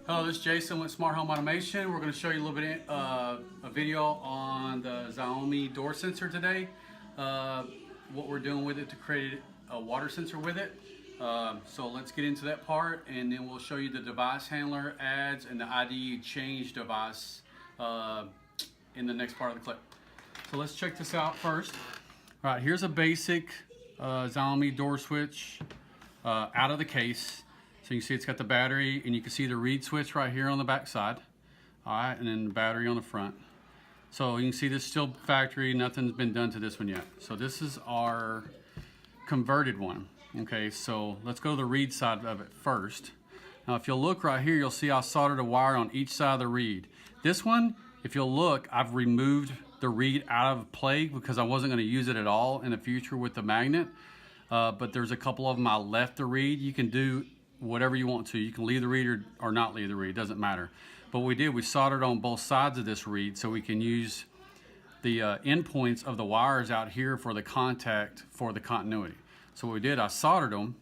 Hello, this is Jason with Smart Home Automation. We're going to show you a little bit a video on the Xiaomi Door Sensor today. What we're doing with it to create a water sensor with it. So let's get into that part, and then we'll show you the device handler adds and the ID change device in the next part of the clip. So let's check this out first. All right, here's a basic Xiaomi door switch out of the case. So you can see it's got the battery, and you can see the reed switch right here on the back side. All right, and then the battery on the front. So you can see this is still factory, nothing's been done to this one yet. So this is our converted one. Okay, so let's go to the reed side of it first. Now if you'll look right here, you'll see I soldered a wire on each side of the reed. This one, if you'll look, I've removed the reed out of play because I wasn't going to use it at all in the future with the magnet. But there's a couple of them I left the reed. You can do whatever you want to. You can leave the reed or not leave the reed, it doesn't matter. But what we did, we soldered on both sides of this reed so we can use the endpoints of the wires out here for the contact for the continuity. So what we did, I soldered them,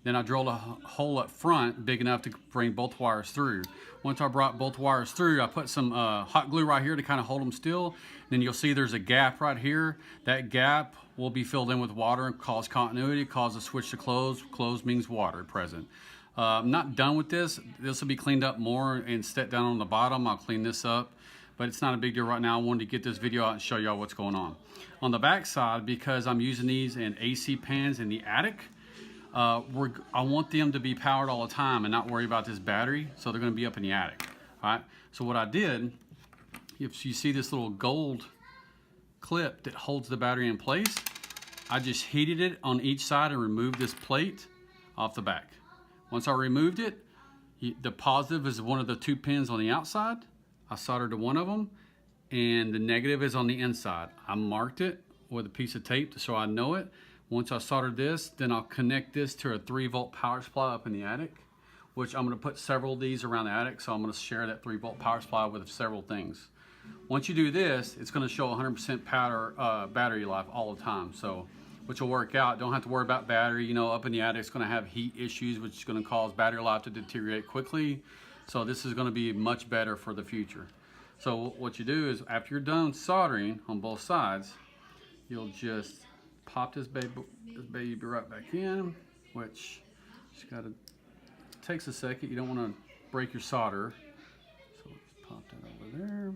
then I drilled a hole up front big enough to bring both wires through. Once I brought both wires through, I put some hot glue right here to kind of hold them still. Then you'll see there's a gap right here. That gap will be filled in with water and cause continuity, cause the switch to close. Close means water present. I'm not done with this. This will be cleaned up more and set down on the bottom. I'll clean this up, but it's not a big deal right now. I wanted to get this video out and show y'all what's going on. On the back side, because I'm using these in AC pans in the attic, I want them to be powered all the time and not worry about this battery, so they're going to be up in the attic. All right. So what I did, if you see this little gold clip that holds the battery in place, I just heated it on each side and removed this plate off the back. Once I removed it, the positive is one of the two pins on the outside. I soldered to one of them, and the negative is on the inside. I marked it with a piece of tape so I know it. Once I soldered this, then I'll connect this to a 3-volt power supply up in the attic, which I'm going to put several of these around the attic, so I'm going to share that 3-volt power supply with several things. Once you do this, it's going to show 100% battery life all the time, so which will work out. Don't have to worry about battery. You know, up in the attic, it's going to have heat issues, which is going to cause battery life to deteriorate quickly. So this is going to be much better for the future. So what you do is, after you're done soldering on both sides, you'll just pop this baby right back in, which just gotta, takes a second. You don't want to break your solder. So let's pop that over there.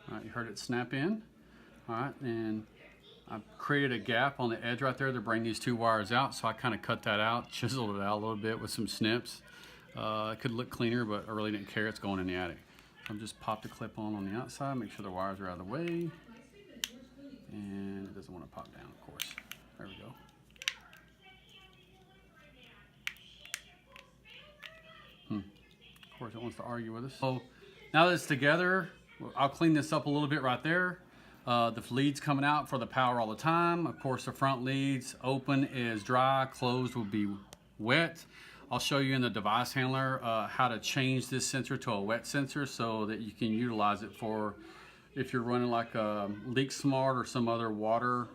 All right, you heard it snap in. All right, and I've created a gap on the edge right there to bring these two wires out, so I kind of cut that out, chiseled it out a little bit with some snips. It could look cleaner, but I really didn't care. It's going in the attic. I'll just pop the clip on the outside, make sure the wires are out of the way. And it doesn't want to pop down, of course. There we go. Of course, it wants to argue with us. So now that it's together, I'll clean this up a little bit right there. The leads coming out for the power all the time. Of course, the front leads, open is dry, closed will be wet. I'll show you in the device handler how to change this sensor to a wet sensor so that you can utilize it for if you're running like a Leak Smart or some other water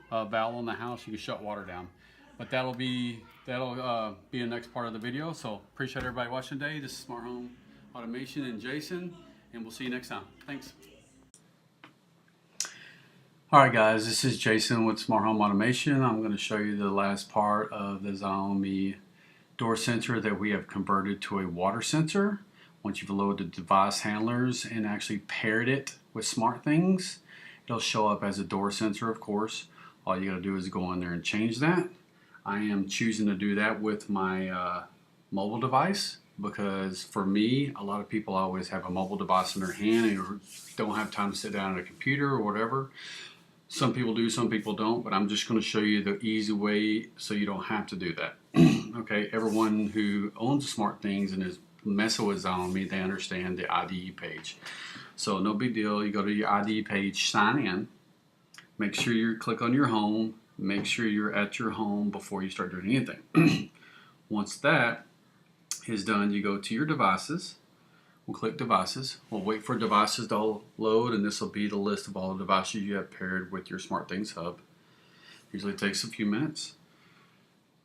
valve on the house, you can shut water down. But that'll be the next part of the video. So appreciate everybody watching today. This is Smart Home Automation and Jason, and we'll see you next time. Thanks. Alright guys, this is Jason with Smart Home Automation. I'm going to show you the last part of the Xiaomi door sensor that we have converted to a water sensor. Once you've loaded the device handlers and actually paired it with SmartThings, it'll show up as a door sensor, of course. All you gotta do is go in there and change that. I am choosing to do that with my mobile device because for me, a lot of people always have a mobile device in their hand and don't have time to sit down at a computer or whatever. Some people do, some people don't, but I'm just going to show you the easy way so you don't have to do that. Okay, everyone who owns SmartThings and is messing with Xiaomi, they understand the IDE page. So no big deal, you go to your IDE page, sign in, make sure you click on your home, make sure you're at your home before you start doing anything. Once that is done, you go to your devices. We'll click devices. We'll wait for devices to load, and this will be the list of all the devices you have paired with your SmartThings hub. Usually takes a few minutes.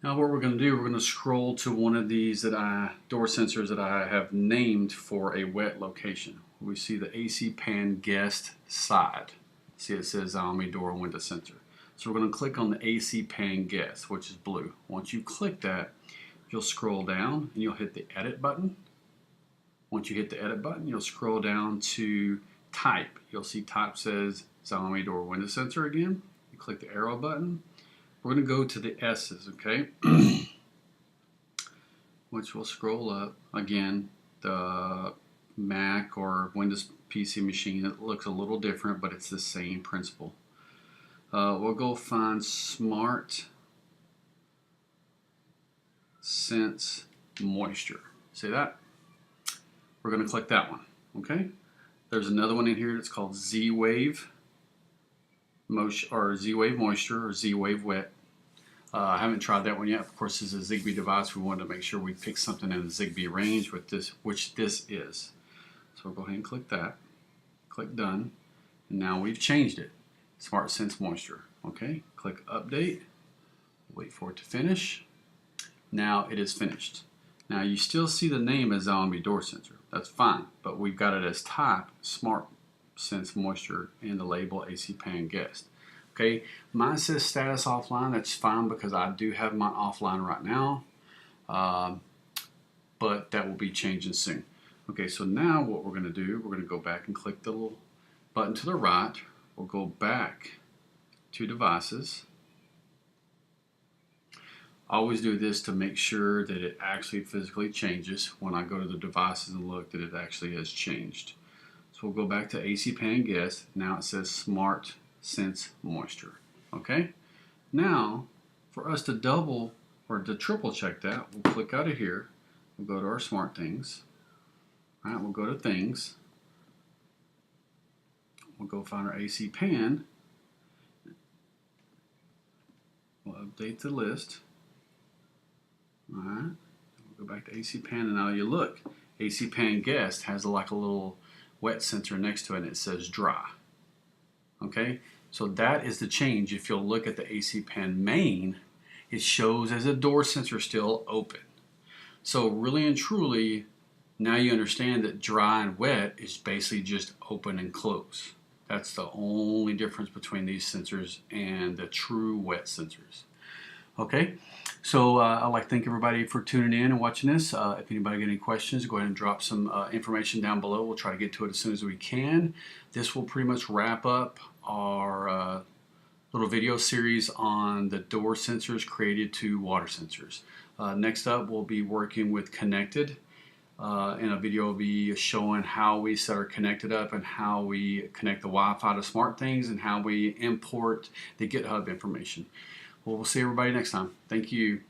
Now what we're going to do, we're going to scroll to one of these door sensors that I have named for a wet location. We see the AC pan guest side. See, it says Xiaomi Door Window Sensor. So we're going to click on the AC pan guest, which is blue. Once you click that, you'll scroll down and you'll hit the edit button. Once you hit the edit button, you'll scroll down to type. You'll see type says Xiaomi Door Window Sensor again. You click the arrow button. We're going to go to the S's, okay? Which will scroll up. Again, the Mac or Windows PC machine, it looks a little different, but it's the same principle. We'll go find Smart Sense Moisture. See that? We're going to click that one, okay? There's another one in here that's called Z-Wave Moisture or Z-Wave Wet. I haven't tried that one yet. Of course, this is a Zigbee device. We wanted to make sure we pick something in the Zigbee range with this, which this is. So we'll go ahead and click that. Click done. And now we've changed it. Smart Sense Moisture. Okay, click update. Wait for it to finish. Now it is finished. Now you still see the name as Xiaomi Door Sensor. That's fine, but we've got it as type Smart Sense Moisture and the label AC Pan Guest. Okay, mine says status offline. That's fine because I do have mine offline right now, but that will be changing soon. Okay, so now what we're going to do, we're going to go back and click the little button to the right. We'll go back to devices. I always do this to make sure that it actually physically changes when I go to the devices and look that it actually has changed. So we'll go back to AC Pan Guest. Now it says Smart Sense Moisture. Okay? Now, for us to double or to triple check that, we'll click out of here. We'll go to our SmartThings. All right, we'll go to Things. We'll go find our AC Pan. We'll update the list. All right, we'll go back to AC Pan, and now you look. AC Pan Guest has like a little wet sensor next to it, and it says dry. Okay, so that is the change. If you'll look at the AC Pan main, it shows as a door sensor still open. So really and truly, now you understand that dry and wet is basically just open and close. That's the only difference between these sensors and the true wet sensors. Okay, so I'd like to thank everybody for tuning in and watching this. If anybody got any questions, go ahead and drop some information down below. We'll try to get to it as soon as we can. This will pretty much wrap up our little video series on the door sensors created to water sensors. Next up, we'll be working with connected. And a video will be showing how we set our connected up and how we connect the Wi-Fi to SmartThings and how we import the GitHub information. Well, we'll see everybody next time. Thank you.